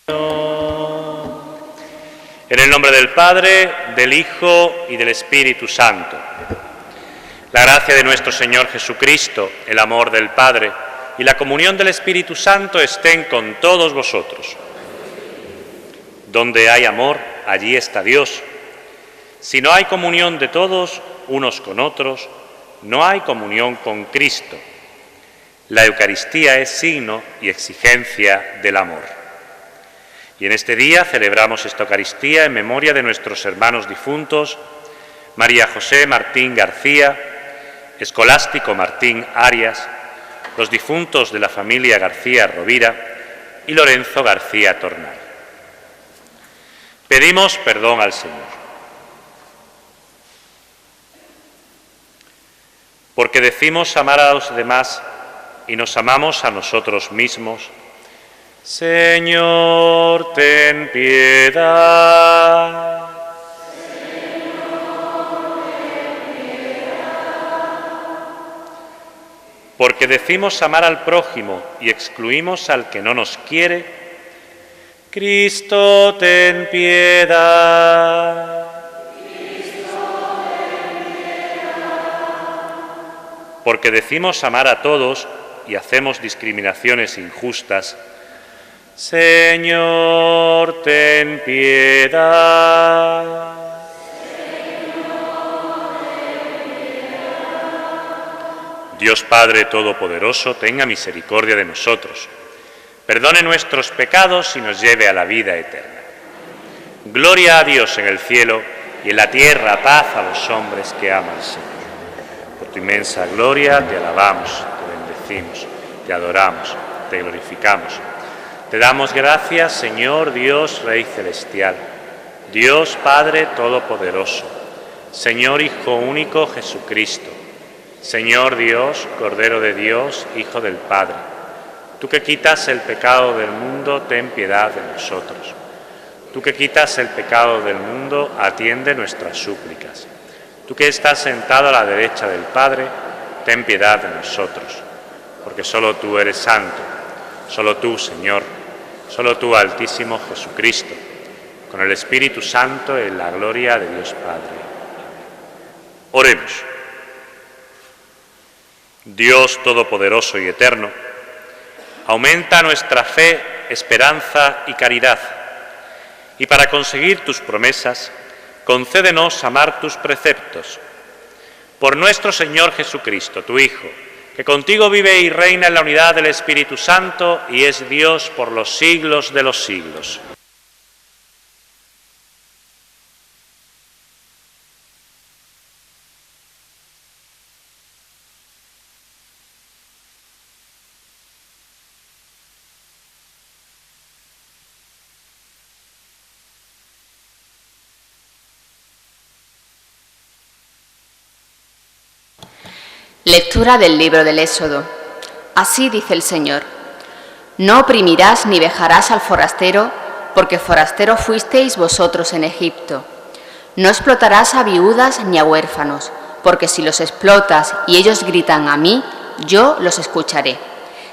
En el nombre del Padre, del Hijo y del Espíritu Santo. La gracia de nuestro Señor Jesucristo, el amor del Padre y la comunión del Espíritu Santo estén con todos vosotros. Donde hay amor, allí está Dios. Si no hay comunión de todos, unos con otros, no hay comunión con Cristo. La Eucaristía es signo y exigencia del amor. Y en este día celebramos esta Eucaristía en memoria de nuestros hermanos difuntos, María José Martín García, Escolástico Martín Arias, los difuntos de la familia García Rovira y Lorenzo García Tornal. Pedimos perdón al Señor. Porque decimos amar a los demás y nos amamos a nosotros mismos. Señor, ten piedad. Porque decimos amar al prójimo y excluimos al que no nos quiere. Cristo, ten piedad. Porque decimos amar a todos y hacemos discriminaciones injustas. Señor, ten piedad. Dios Padre Todopoderoso, tenga misericordia de nosotros, perdone nuestros pecados y nos lleve a la vida eterna. Gloria a Dios en el cielo y en la tierra paz a los hombres que aman al Señor. Por tu inmensa gloria te alabamos, te bendecimos, te adoramos, te glorificamos. Te damos gracias, Señor Dios, Rey Celestial, Dios Padre Todopoderoso, Señor Hijo único Jesucristo, Señor Dios, Cordero de Dios, Hijo del Padre. Tú que quitas el pecado del mundo, ten piedad de nosotros. Tú que quitas el pecado del mundo, atiende nuestras súplicas. Tú que estás sentado a la derecha del Padre, ten piedad de nosotros, porque solo tú eres santo, solo tú, Señor, solo tú, Altísimo Jesucristo, con el Espíritu Santo en la gloria de Dios Padre. Oremos. Dios Todopoderoso y Eterno, aumenta nuestra fe, esperanza y caridad, y para conseguir tus promesas, concédenos amar tus preceptos. Por nuestro Señor Jesucristo, tu Hijo, que contigo vive y reina en la unidad del Espíritu Santo y es Dios por los siglos de los siglos. Lectura del libro del Éxodo. Así dice el Señor: No oprimirás ni vejarás al forastero, porque forastero fuisteis vosotros en Egipto. No explotarás a viudas ni a huérfanos, porque si los explotas y ellos gritan a mí, yo los escucharé.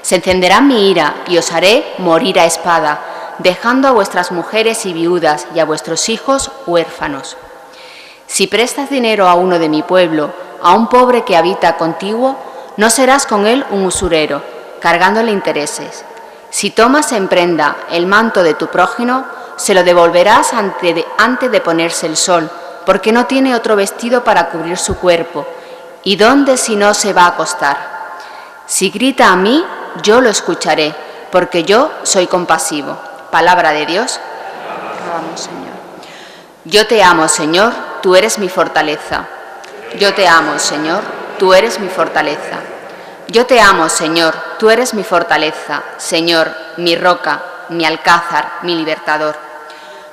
Se encenderá mi ira y os haré morir a espada, dejando a vuestras mujeres y viudas y a vuestros hijos huérfanos. Si prestas dinero a uno de mi pueblo, a un pobre que habita contigo, no serás con él un usurero, cargándole intereses. Si tomas en prenda el manto de tu prójimo, se lo devolverás antes de ponerse el sol, porque no tiene otro vestido para cubrir su cuerpo. ¿Y dónde si no se va a acostar? Si grita a mí, yo lo escucharé, porque yo soy compasivo. Palabra de Dios. Alabamos, Señor. Yo te amo, Señor, tú eres mi fortaleza. Yo te amo, Señor, tú eres mi fortaleza. Yo te amo, Señor, tú eres mi fortaleza, Señor, mi roca, mi alcázar, mi libertador.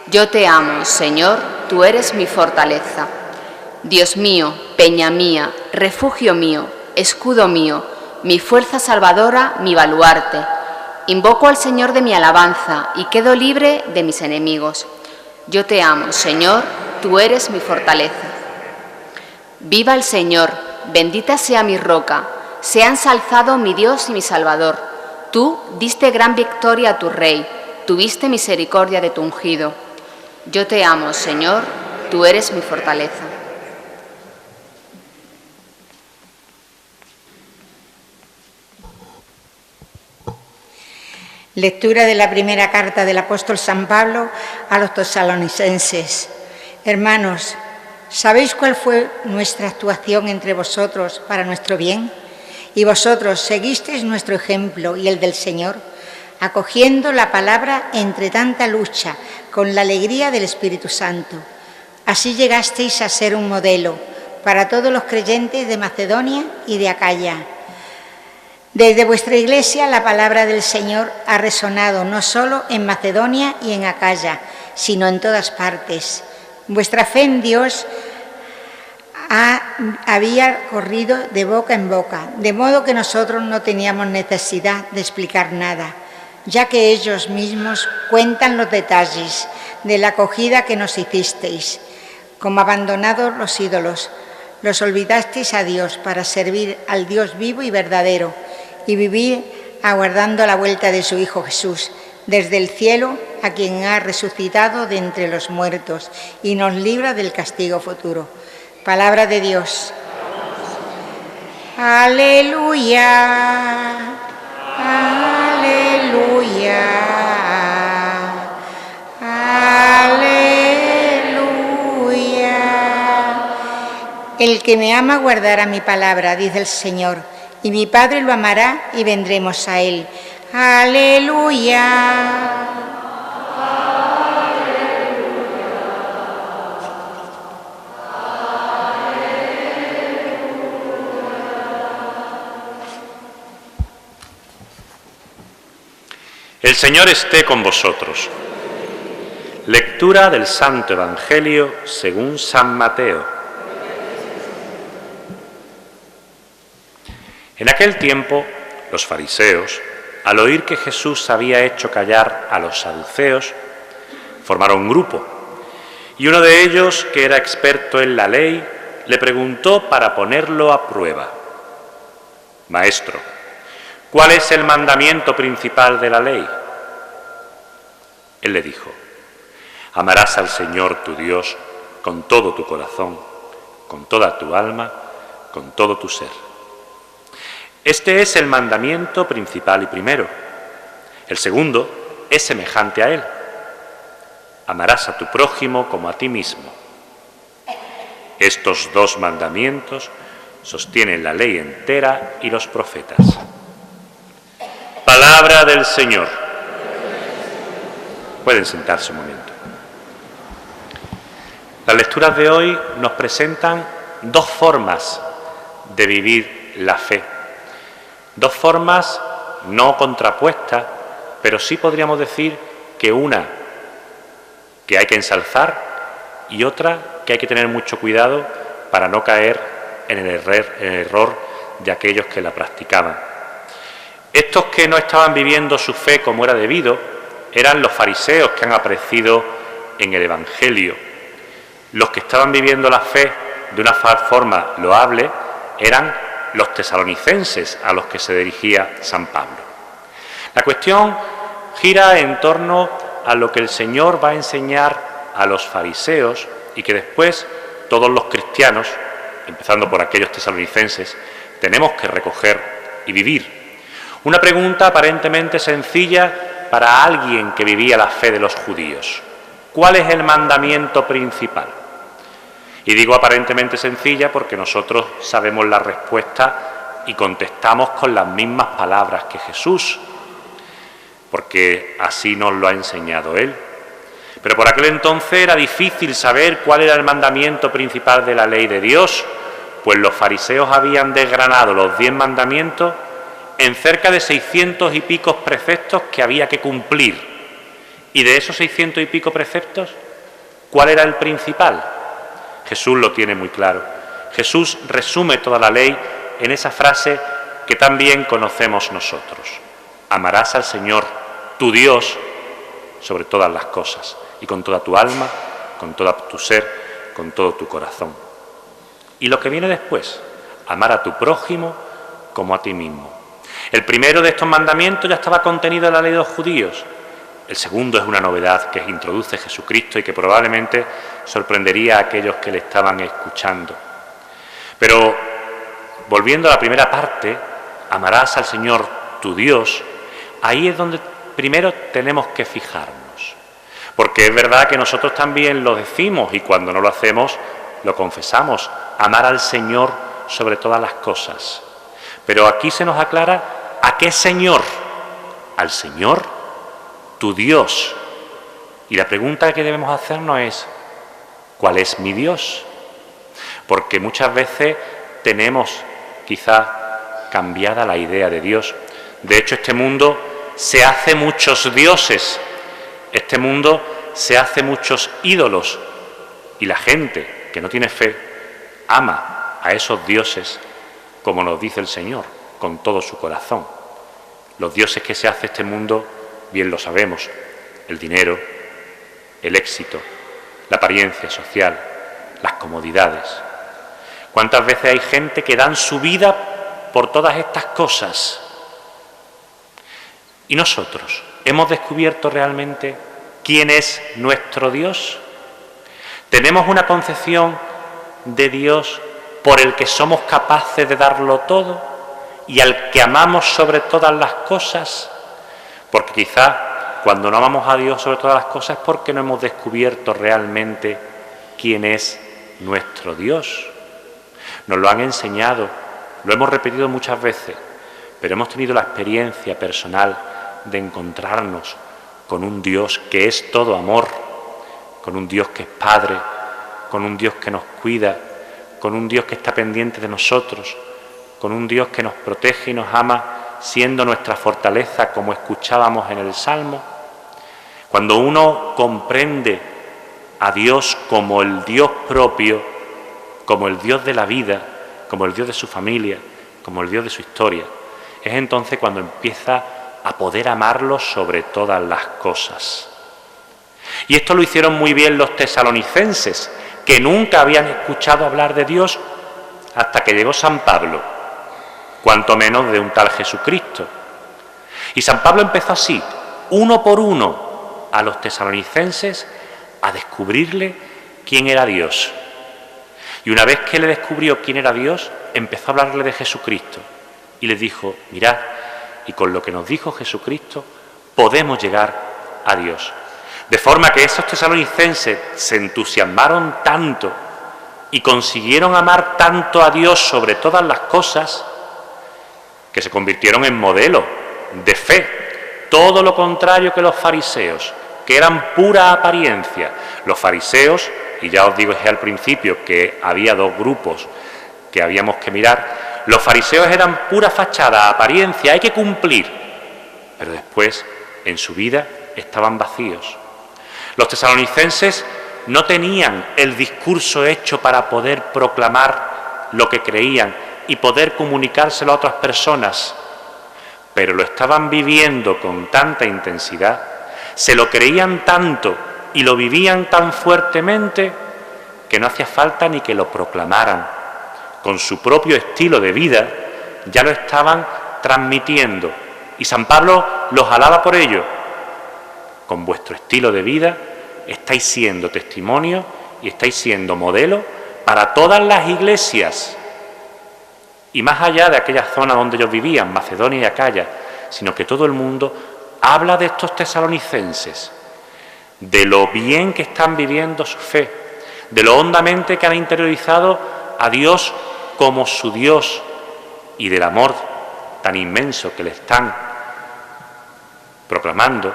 Yo te amo, Señor, tú eres mi fortaleza. Dios mío, peña mía, refugio mío, escudo mío, mi fuerza salvadora, mi baluarte. Invoco al Señor de mi alabanza y quedo libre de mis enemigos. Yo te amo, Señor, tú eres mi fortaleza. Viva el Señor, bendita sea mi roca, sea ensalzado mi Dios y mi Salvador. Tú diste gran victoria a tu Rey, tuviste misericordia de tu ungido. Yo te amo, Señor, tú eres mi fortaleza. Lectura de la primera carta del apóstol San Pablo a los tesalonicenses. Hermanos, ¿sabéis cuál fue nuestra actuación entre vosotros para nuestro bien? Y vosotros seguisteis nuestro ejemplo y el del Señor, acogiendo la palabra entre tanta lucha, con la alegría del Espíritu Santo. Así llegasteis a ser un modelo para todos los creyentes de Macedonia y de Acaya. Desde vuestra iglesia la palabra del Señor ha resonado no solo en Macedonia y en Acaya, sino en todas partes. Vuestra fe en Dios había corrido de boca en boca, de modo que nosotros no teníamos necesidad de explicar nada, ya que ellos mismos cuentan los detalles de la acogida que nos hicisteis. Como abandonados los ídolos, los olvidasteis a Dios para servir al Dios vivo y verdadero y vivir aguardando la vuelta de su Hijo Jesús, desde el cielo, a quien ha resucitado de entre los muertos y nos libra del castigo futuro. Palabra de Dios. Aleluya, aleluya, aleluya. El que me ama guardará mi palabra, dice el Señor, y mi Padre lo amará y vendremos a él. Aleluya. El Señor esté con vosotros. Lectura del Santo Evangelio según San Mateo. En aquel tiempo, los fariseos, al oír que Jesús había hecho callar a los saduceos, formaron un grupo, y uno de ellos, que era experto en la ley, le preguntó para ponerlo a prueba: Maestro, ¿cuál es el mandamiento principal de la ley? Él le dijo: amarás al Señor tu Dios con todo tu corazón, con toda tu alma, con todo tu ser. Este es el mandamiento principal y primero. El segundo es semejante a él: amarás a tu prójimo como a ti mismo. Estos dos mandamientos sostienen la ley entera y los profetas. Palabra del Señor. Pueden sentarse un momento. Las lecturas de hoy nos presentan dos formas de vivir la fe. Dos formas no contrapuestas, pero sí podríamos decir que una que hay que ensalzar y otra que hay que tener mucho cuidado para no caer en el error de aquellos que la practicaban. Estos que no estaban viviendo su fe como era debido eran los fariseos que han aparecido en el Evangelio. Los que estaban viviendo la fe de una forma loable eran los tesalonicenses a los que se dirigía San Pablo. La cuestión gira en torno a lo que el Señor va a enseñar a los fariseos y que después todos los cristianos, empezando por aquellos tesalonicenses, tenemos que recoger y vivir. Una pregunta aparentemente sencilla para alguien que vivía la fe de los judíos: ¿cuál es el mandamiento principal? Y digo aparentemente sencilla porque nosotros sabemos la respuesta y contestamos con las mismas palabras que Jesús, porque así nos lo ha enseñado Él. Pero por aquel entonces era difícil saber cuál era el mandamiento principal de la ley de Dios, pues los fariseos habían desgranado los 10 mandamientos en cerca de 600 y pico preceptos que había que cumplir. Y de esos 600 y pico preceptos, ¿cuál era el principal? Jesús lo tiene muy claro. Jesús resume toda la ley en esa frase que tan bien conocemos nosotros: amarás al Señor, tu Dios, sobre todas las cosas, y con toda tu alma, con todo tu ser, con todo tu corazón. Y lo que viene después: amar a tu prójimo como a ti mismo. El primero de estos mandamientos ya estaba contenido en la ley de los judíos. El segundo es una novedad que introduce Jesucristo y que probablemente sorprendería a aquellos que le estaban escuchando. Pero, volviendo a la primera parte, amarás al Señor tu Dios, ahí es donde primero tenemos que fijarnos. Porque es verdad que nosotros también lo decimos y cuando no lo hacemos, lo confesamos. Amar al Señor sobre todas las cosas. Pero aquí se nos aclara a qué Señor. Al Señor tu Dios. Y la pregunta que debemos hacernos es, ¿cuál es mi Dios? Porque muchas veces tenemos quizá cambiada la idea de Dios. De hecho, este mundo se hace muchos dioses, este mundo se hace muchos ídolos y la gente que no tiene fe ama a esos dioses, como nos dice el Señor, con todo su corazón. Los dioses que se hace este mundo, bien lo sabemos, el dinero, el éxito, la apariencia social, las comodidades. ¿Cuántas veces hay gente que dan su vida por todas estas cosas? ¿Y nosotros hemos descubierto realmente quién es nuestro Dios? ¿Tenemos una concepción de Dios por el que somos capaces de darlo todo y al que amamos sobre todas las cosas? Porque quizá cuando no amamos a Dios sobre todas las cosas es porque no hemos descubierto realmente quién es nuestro Dios. Nos lo han enseñado, lo hemos repetido muchas veces, pero hemos tenido la experiencia personal de encontrarnos con un Dios que es todo amor, con un Dios que es Padre, con un Dios que nos cuida, con un Dios que está pendiente de nosotros, con un Dios que nos protege y nos ama, siendo nuestra fortaleza, como escuchábamos en el Salmo. Cuando uno comprende a Dios como el Dios propio, como el Dios de la vida, como el Dios de su familia, como el Dios de su historia, es entonces cuando empieza a poder amarlo sobre todas las cosas. Y esto lo hicieron muy bien los tesalonicenses, que nunca habían escuchado hablar de Dios hasta que llegó San Pablo, cuanto menos de un tal Jesucristo. Y San Pablo empezó así, uno por uno, a los tesalonicenses a descubrirle quién era Dios. Y una vez que le descubrió quién era Dios, empezó a hablarle de Jesucristo. Y les dijo, mirad, y con lo que nos dijo Jesucristo, podemos llegar a Dios. De forma que esos tesalonicenses se entusiasmaron tanto y consiguieron amar tanto a Dios sobre todas las cosas, que se convirtieron en modelo de fe. Todo lo contrario que los fariseos, que eran pura apariencia. Los fariseos, y ya os digo al principio que había dos grupos que habíamos que mirar, los fariseos eran pura fachada, apariencia, hay que cumplir, pero después en su vida estaban vacíos. Los tesalonicenses no tenían el discurso hecho para poder proclamar lo que creían y poder comunicárselo a otras personas, pero lo estaban viviendo con tanta intensidad, se lo creían tanto y lo vivían tan fuertemente que no hacía falta ni que lo proclamaran. Con su propio estilo de vida ya lo estaban transmitiendo y San Pablo los alaba por ello. Con vuestro estilo de vida estáis siendo testimonio y estáis siendo modelo para todas las iglesias y más allá de aquella zona donde ellos vivían, Macedonia y Acaya, sino que todo el mundo habla de estos tesalonicenses, de lo bien que están viviendo su fe, de lo hondamente que han interiorizado a Dios como su Dios y del amor tan inmenso que le están proclamando,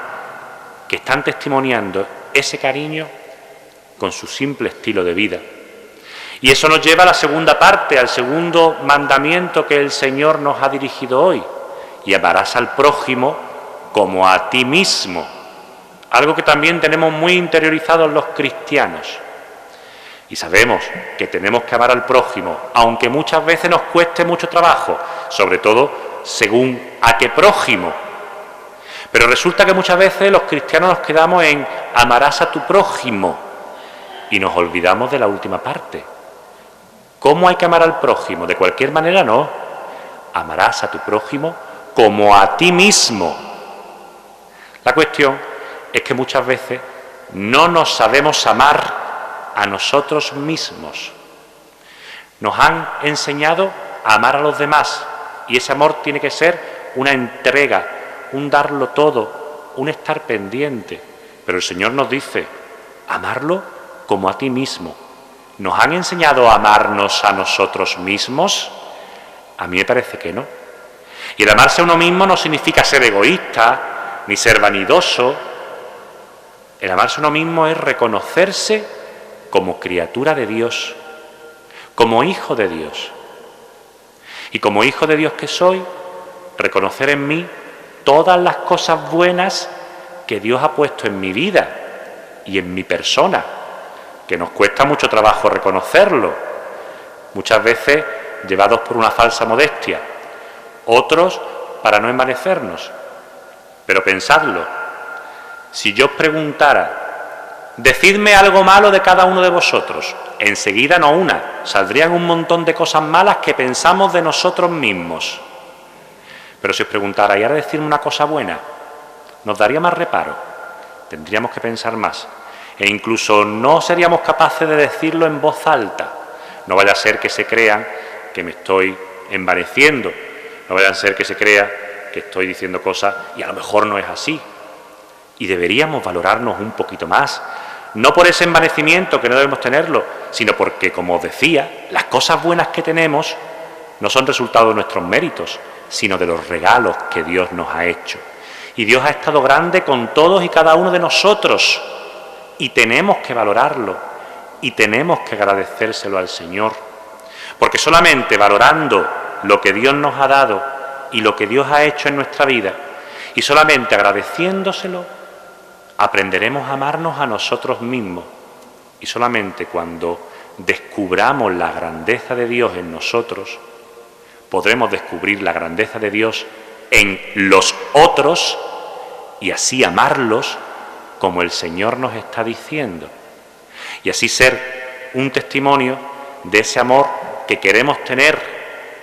que están testimoniando ese cariño con su simple estilo de vida. Y eso nos lleva a la segunda parte, al segundo mandamiento que el Señor nos ha dirigido hoy. Y amarás al prójimo como a ti mismo. Algo que también tenemos muy interiorizado los cristianos. Y sabemos que tenemos que amar al prójimo, aunque muchas veces nos cueste mucho trabajo, sobre todo según a qué prójimo. Pero resulta que muchas veces los cristianos nos quedamos en amarás a tu prójimo y nos olvidamos de la última parte. ¿Cómo hay que amar al prójimo? De cualquier manera no. Amarás a tu prójimo como a ti mismo. La cuestión es que muchas veces no nos sabemos amar a nosotros mismos. Nos han enseñado a amar a los demás y ese amor tiene que ser una entrega, un darlo todo, un estar pendiente. Pero el Señor nos dice, amarlo como a ti mismo. ¿Nos han enseñado a amarnos a nosotros mismos? A mí me parece que no. Y el amarse a uno mismo no significa ser egoísta, ni ser vanidoso. El amarse a uno mismo es reconocerse como criatura de Dios, como hijo de Dios. Y como hijo de Dios que soy, reconocer en mí todas las cosas buenas que Dios ha puesto en mi vida y en mi persona, que nos cuesta mucho trabajo reconocerlo, muchas veces llevados por una falsa modestia, otros para no envanecernos. Pero pensadlo, si yo os preguntara, decidme algo malo de cada uno de vosotros, enseguida no una, saldrían un montón de cosas malas que pensamos de nosotros mismos. Pero si os preguntara, ¿y ahora decirme una cosa buena? Nos daría más reparo, tendríamos que pensar más, e incluso no seríamos capaces de decirlo en voz alta. No vaya a ser que se crean que me estoy envaneciendo, no vaya a ser que se crea que estoy diciendo cosas y a lo mejor no es así. Y deberíamos valorarnos un poquito más, no por ese envanecimiento que no debemos tenerlo, sino porque, como os decía, las cosas buenas que tenemos no son resultado de nuestros méritos, sino de los regalos que Dios nos ha hecho. Y Dios ha estado grande con todos y cada uno de nosotros, y tenemos que valorarlo, y tenemos que agradecérselo al Señor, porque solamente valorando lo que Dios nos ha dado y lo que Dios ha hecho en nuestra vida, y solamente agradeciéndoselo, aprenderemos a amarnos a nosotros mismos. Y solamente cuando descubramos la grandeza de Dios en nosotros, podremos descubrir la grandeza de Dios en los otros y así amarlos como el Señor nos está diciendo. Y así ser un testimonio de ese amor que queremos tener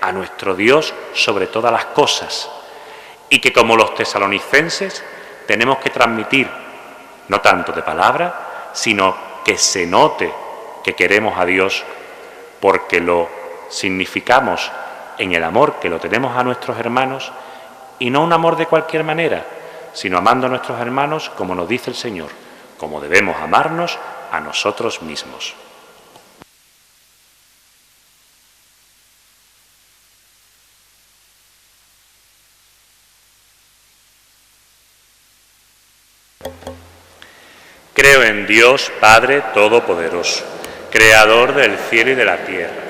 a nuestro Dios sobre todas las cosas y que, como los tesalonicenses, tenemos que transmitir, no tanto de palabra, sino que se note que queremos a Dios porque lo significamos en el amor que lo tenemos a nuestros hermanos, y no un amor de cualquier manera, sino amando a nuestros hermanos como nos dice el Señor, como debemos amarnos a nosotros mismos. Creo en Dios Padre Todopoderoso, Creador del cielo y de la tierra.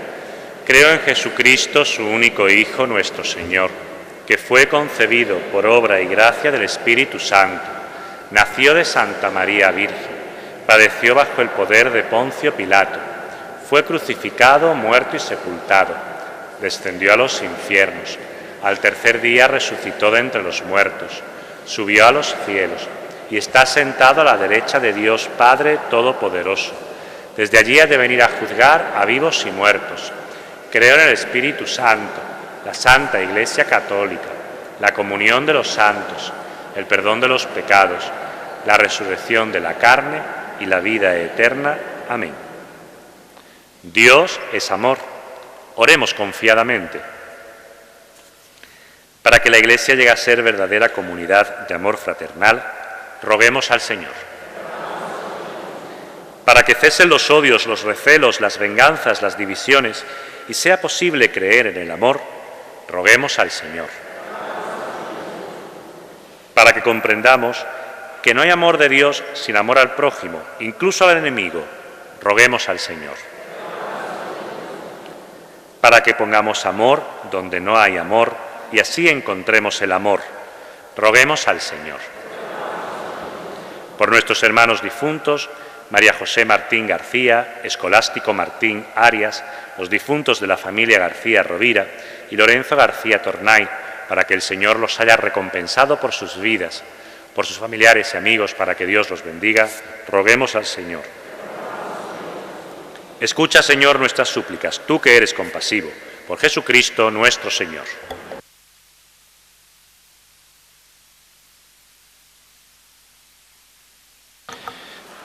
Creo en Jesucristo, su único Hijo, nuestro Señor, que fue concebido por obra y gracia del Espíritu Santo, nació de Santa María Virgen, padeció bajo el poder de Poncio Pilato, fue crucificado, muerto y sepultado, descendió a los infiernos, al tercer día resucitó de entre los muertos, subió a los cielos y está sentado a la derecha de Dios Padre Todopoderoso. Desde allí ha de venir a juzgar a vivos y muertos. Creo en el Espíritu Santo, la Santa Iglesia Católica, la comunión de los santos, el perdón de los pecados, la resurrección de la carne y la vida eterna. Amén. Dios es amor. Oremos confiadamente. Para que la Iglesia llegue a ser verdadera comunidad de amor fraternal, roguemos al Señor. Para que cesen los odios, los recelos, las venganzas, las divisiones, y sea posible creer en el amor, roguemos al Señor. Para que comprendamos que no hay amor de Dios sin amor al prójimo, incluso al enemigo, roguemos al Señor. Para que pongamos amor donde no hay amor y así encontremos el amor, roguemos al Señor. Por nuestros hermanos difuntos, María José Martín García, Escolástico Martín Arias, los difuntos de la familia García Rovira y Lorenzo García Tornay, para que el Señor los haya recompensado por sus vidas, por sus familiares y amigos, para que Dios los bendiga, roguemos al Señor. Escucha, Señor, nuestras súplicas, tú que eres compasivo, por Jesucristo nuestro Señor.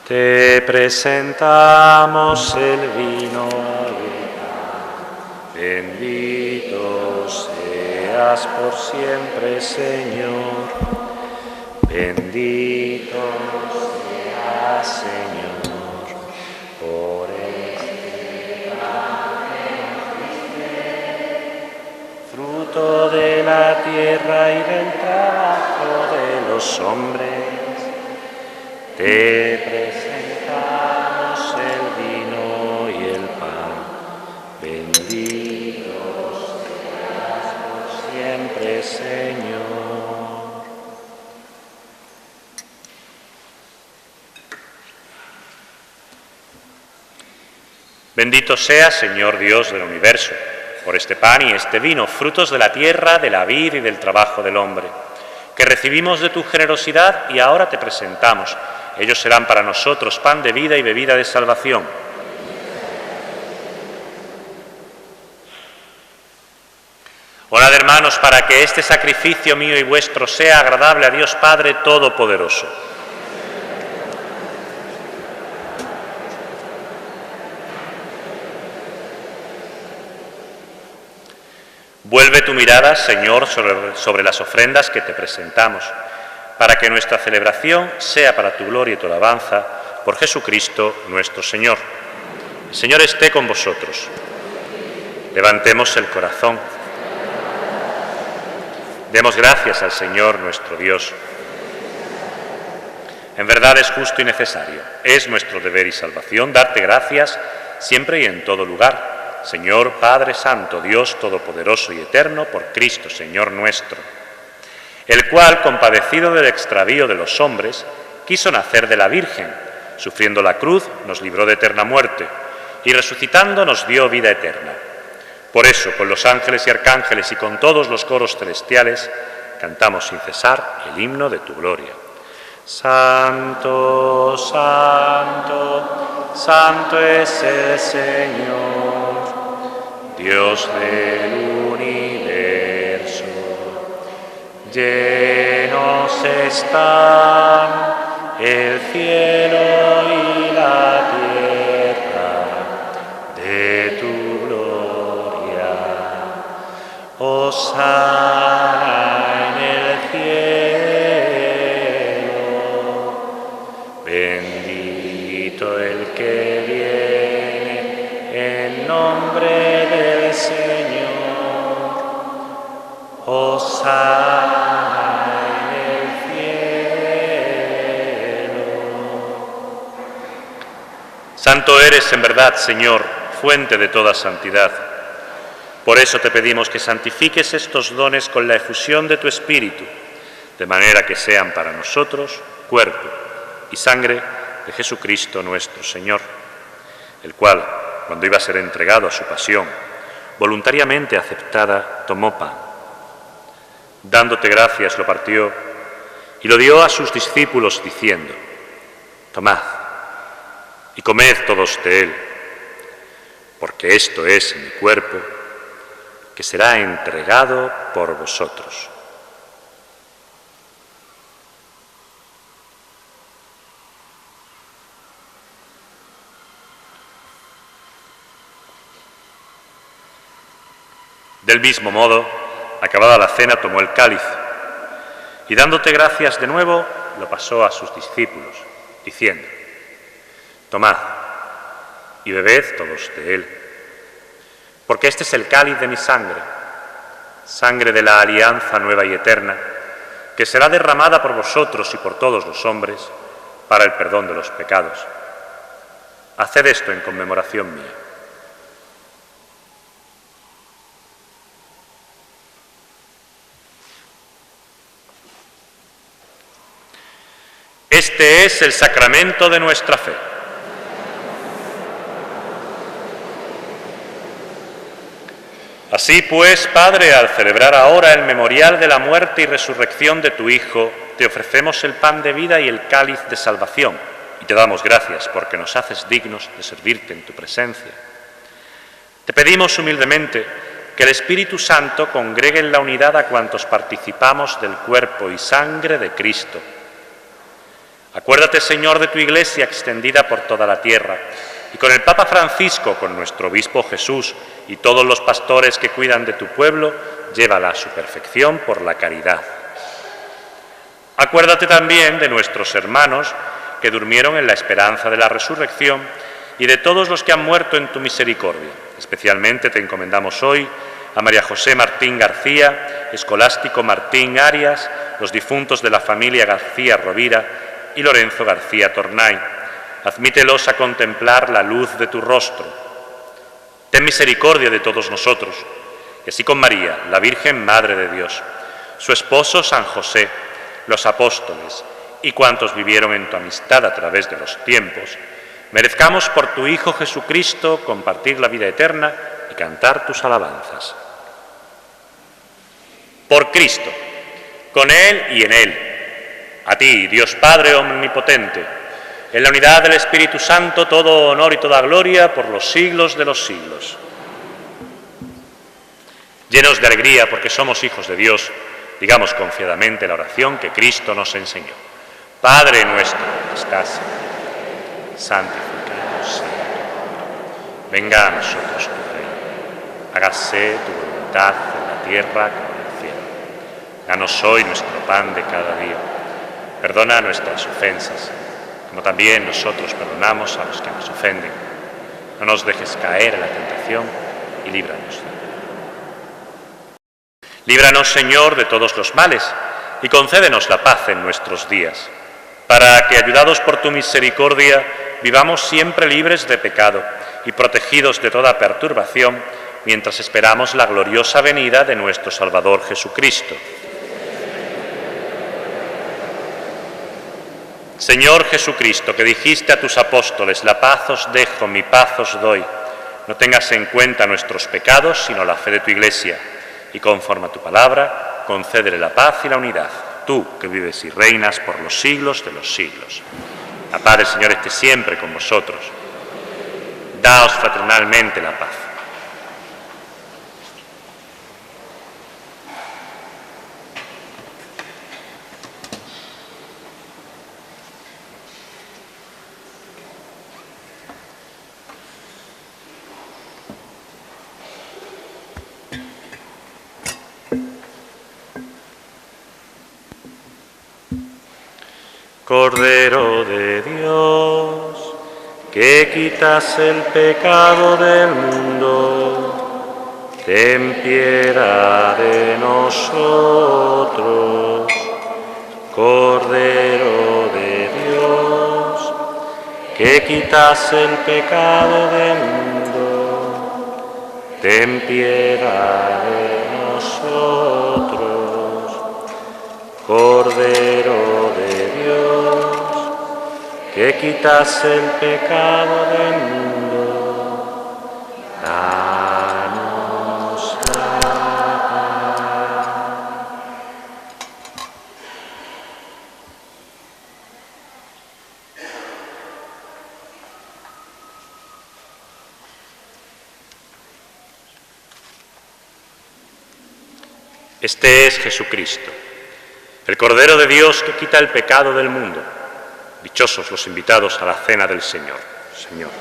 Te presentamos el vino y el pan. Bendito seas por siempre, Señor. Bendito seas, Señor, por este pan que nos diste, fruto de la tierra y del trabajo de los hombres. Te presentamos el vino y el pan. Bendito seas por siempre, Señor. Bendito sea, Señor Dios del universo, por este pan y este vino, frutos de la tierra, de la vid y del trabajo del hombre, que recibimos de tu generosidad y ahora te presentamos. Ellos serán para nosotros pan de vida y bebida de salvación. Orad, hermanos, para que este sacrificio mío y vuestro sea agradable a Dios Padre Todopoderoso. Vuelve tu mirada, Señor, sobre las ofrendas que te presentamos, para que nuestra celebración sea para tu gloria y tu alabanza, por Jesucristo nuestro Señor. El Señor esté con vosotros. Levantemos el corazón. Demos gracias al Señor nuestro Dios. En verdad es justo y necesario, es nuestro deber y salvación darte gracias siempre y en todo lugar, Señor Padre Santo, Dios Todopoderoso y Eterno, por Cristo, Señor nuestro, el cual, compadecido del extravío de los hombres, quiso nacer de la Virgen, sufriendo la cruz, nos libró de eterna muerte, y resucitando nos dio vida eterna. Por eso, con los ángeles y arcángeles y con todos los coros celestiales, cantamos sin cesar el himno de tu gloria. Santo, santo, santo es el Señor, Dios del universo. Llenos están el cielo y la tierra de tu gloria. Hosana en el cielo. Bendito el que viene en nombre del Señor. Hosana en el cielo. Santo eres en verdad, Señor, fuente de toda santidad. Por eso te pedimos que santifiques estos dones con la efusión de tu Espíritu, de manera que sean para nosotros cuerpo y sangre de Jesucristo nuestro Señor, el cual, cuando iba a ser entregado a su pasión, voluntariamente aceptada, tomó pan. Dándote gracias, lo partió y lo dio a sus discípulos, diciendo: Tomad y comed todos de él, porque esto es mi cuerpo, que será entregado por vosotros. Del mismo modo, acabada la cena, tomó el cáliz y, dándote gracias de nuevo, lo pasó a sus discípulos, diciendo: Tomad y bebed todos de él, porque este es el cáliz de mi sangre, sangre de la alianza nueva y eterna, que será derramada por vosotros y por todos los hombres para el perdón de los pecados. Haced esto en conmemoración mía. Este es el sacramento de nuestra fe. Así pues, Padre, al celebrar ahora el memorial de la muerte y resurrección de tu Hijo, te ofrecemos el pan de vida y el cáliz de salvación, y te damos gracias porque nos haces dignos de servirte en tu presencia. Te pedimos humildemente que el Espíritu Santo congregue en la unidad a cuantos participamos del cuerpo y sangre de Cristo. Acuérdate, Señor, de tu Iglesia extendida por toda la tierra, y con el Papa Francisco, con nuestro Obispo Jesús y todos los pastores que cuidan de tu pueblo, llévala a su perfección por la caridad. Acuérdate también de nuestros hermanos que durmieron en la esperanza de la resurrección y de todos los que han muerto en tu misericordia. Especialmente te encomendamos hoy a María José Martín García, Escolástico Martín Arias, los difuntos de la familia García Rovira y Lorenzo García Tornay. Admítelos a contemplar la luz de tu rostro. Ten misericordia de todos nosotros, y así con María, la Virgen Madre de Dios, su esposo San José, los apóstoles y cuantos vivieron en tu amistad a través de los tiempos, merezcamos por tu Hijo Jesucristo compartir la vida eterna y cantar tus alabanzas. Por Cristo, con Él y en Él, a ti, Dios Padre omnipotente, en la unidad del Espíritu Santo, todo honor y toda gloria por los siglos de los siglos. Llenos de alegría porque somos hijos de Dios, digamos confiadamente la oración que Cristo nos enseñó. Padre nuestro que estás en el cielo, santificado sea tu nombre. Venga a nosotros tu reino. Hágase tu voluntad en la tierra como en el cielo. Danos hoy nuestro pan de cada día. Perdona nuestras ofensas, como también nosotros perdonamos a los que nos ofenden. No nos dejes caer en la tentación y líbranos del mal. Líbranos, Señor, de todos los males y concédenos la paz en nuestros días, para que, ayudados por tu misericordia, vivamos siempre libres de pecado y protegidos de toda perturbación, mientras esperamos la gloriosa venida de nuestro Salvador Jesucristo. Señor Jesucristo, que dijiste a tus apóstoles, la paz os dejo, mi paz os doy, no tengas en cuenta nuestros pecados, sino la fe de tu Iglesia, y conforme a tu palabra, concédele la paz y la unidad, tú que vives y reinas por los siglos de los siglos. La paz del Señor esté siempre con vosotros. Daos fraternalmente la paz. Cordero de Dios, que quitas el pecado del mundo, ten piedad de nosotros. Cordero de Dios, que quitas el pecado del mundo, ten piedad de nosotros. Cordero de Dios, que quitas el pecado del mundo, danos la paz. Este es Jesucristo, el Cordero de Dios que quita el pecado del mundo. Dichosos los invitados a la cena del Señor. Señor,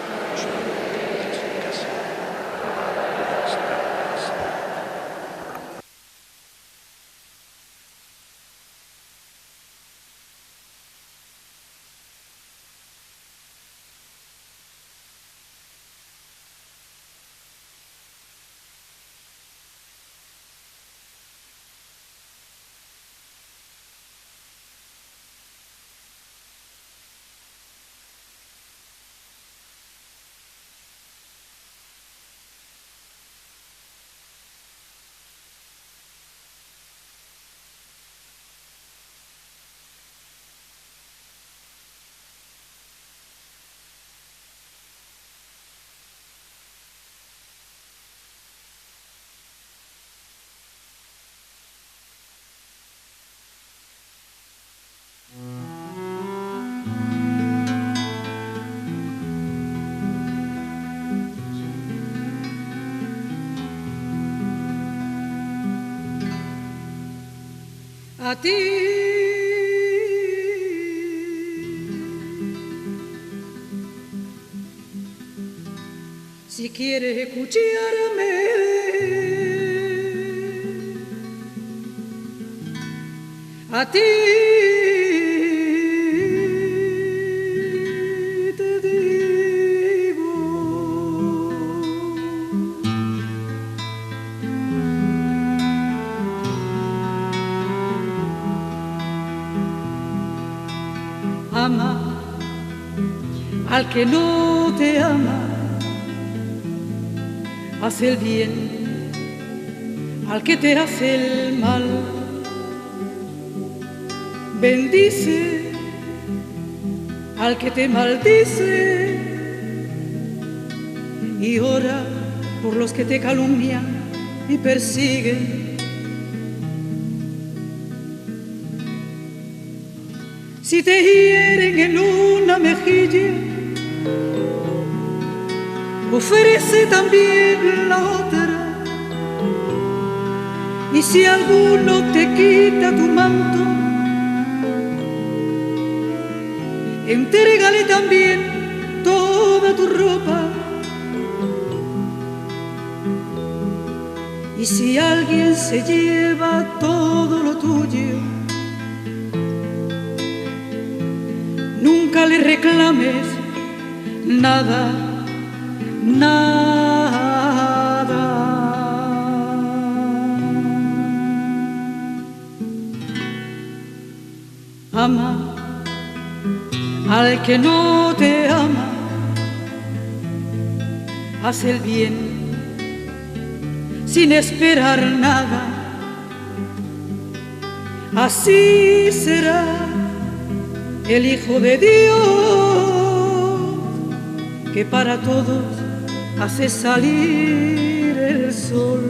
A ti quieres escucharme, a ti te digo, ama al que no te ama, hace el bien al que te hace el mal, bendice al que te maldice y ora por los que te calumnian y persiguen. Si te hieren en una mejilla, ofrece también la otra. Y si alguno te quita tu manto, entrégale también toda tu ropa. Y si alguien se lleva todo lo tuyo, nunca le reclames nada, nada. Ama al que no te ama, haz el bien sin esperar nada. Así será el Hijo de Dios, que para todos hace salir el sol.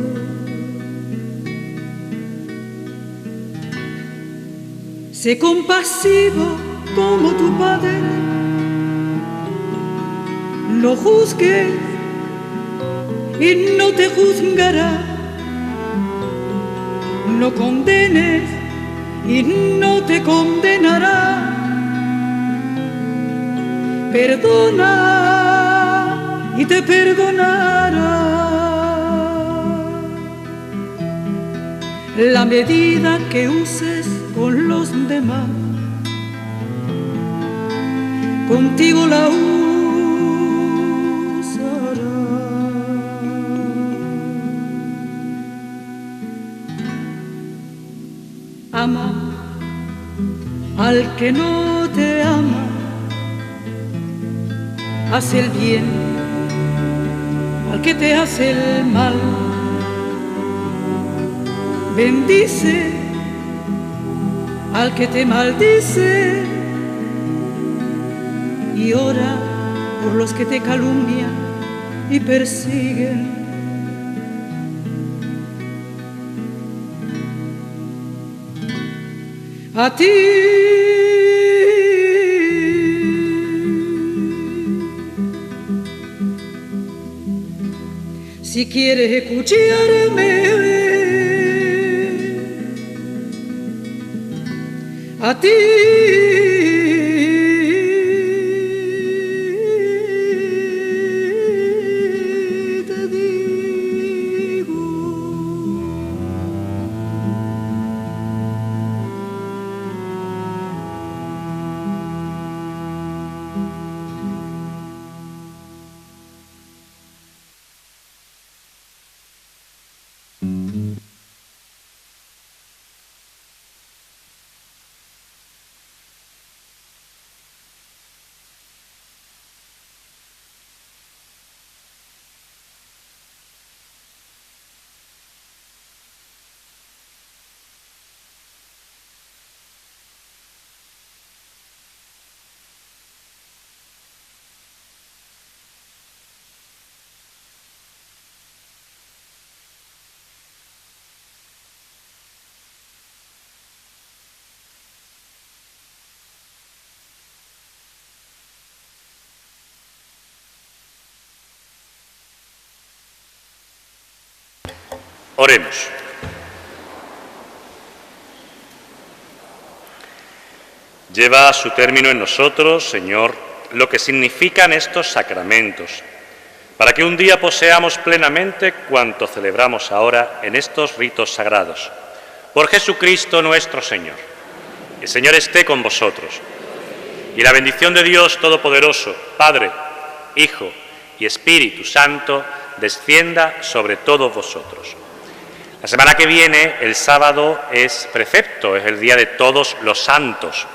Sé compasivo como tu Padre, no juzgues y no te juzgará, no condenes y no te condenará, perdona y te perdonará. La medida que uses con los demás, contigo la usará. Ama al que no te ama, haz el bien al que te hace el mal, bendice al que te maldice y ora por los que te calumnian y persiguen. A ti si quieres escucharme, a ti te digo. Oremos. Lleva a su término en nosotros, Señor, lo que significan estos sacramentos, para que un día poseamos plenamente cuanto celebramos ahora en estos ritos sagrados. Por Jesucristo nuestro Señor. El Señor esté con vosotros. Y la bendición de Dios Todopoderoso, Padre, Hijo y Espíritu Santo, descienda sobre todos vosotros. La semana que viene, el sábado, es precepto, es el día de todos los santos.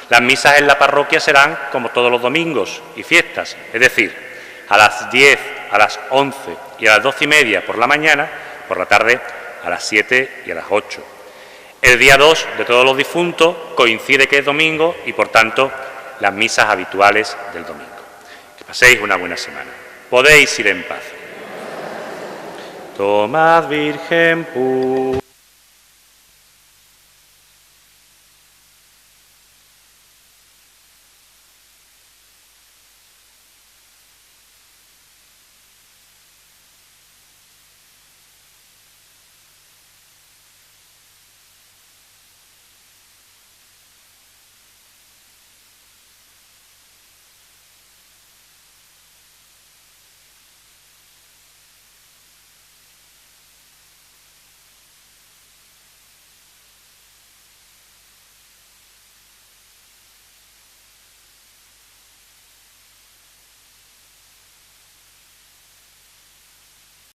Las misas en la parroquia serán como todos los domingos y fiestas, es decir, a las 10, a las 11 y a las 12:30 por la mañana, por la tarde a las 7 y a las 8. El día 2 de todos los difuntos coincide que es domingo y, por tanto, las misas habituales del domingo. Que paséis una buena semana. Podéis ir en paz. Tomad, Virgen pura.